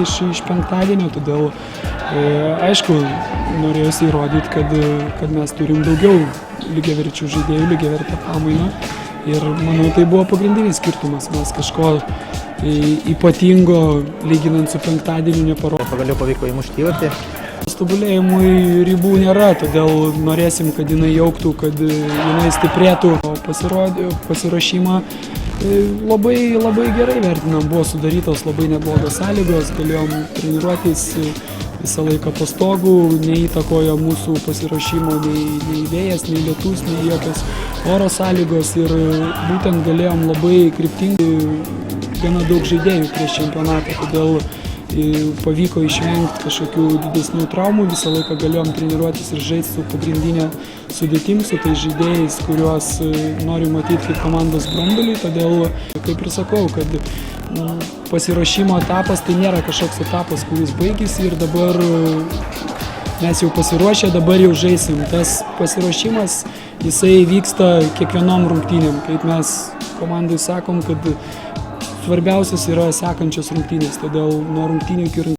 iš penktadienio, todėl aišku, norėjusi įrodyti, kad mes turim daugiau lygiaverčių žaidėjų, lygiavertę pamainą ir manau, tai buvo pagrindinis skirtumas. Mes kažko ypatingo, lyginant su penktadieniu, neparodėme. Pagaliau pavyko įmušti įvartį. Tobulėjimui ribų nėra, todėl norėsim, kad jinai jauktų, kad jinai stiprėtų. Pasiruošimą labai gerai vertinam, buvo sudarytos labai neblogos sąlygos, galėjom treniruotis visą laiką pastogų, neįtakojo mūsų pasiruošimo nei vėjas, nei lietus, nei jokios oro sąlygos ir būtent galėjom labai kryptingai gana daug žaidėjų prieš čempionatą, todėl pavyko išvengti kažkokių didesnių traumų, visą laiką galėjom treniruotis ir žaisti su pagrindinė sudėtim, su tais žaidėjais, kuriuos noriu matyti kaip komandos branduolį, todėl, kaip ir sakau, kad pasiruošimo etapas tai nėra kažkoks etapas, kuris baigėsi ir dabar mes jau pasiruošę, dabar jau žaisim. Tas pasiruošimas, jisai vyksta kiekvienom rungtynėm, kaip mes komandai sakom, kad svarbiausias yra sekančios rungtynės, todėl nuo rungtynių iki rungtynių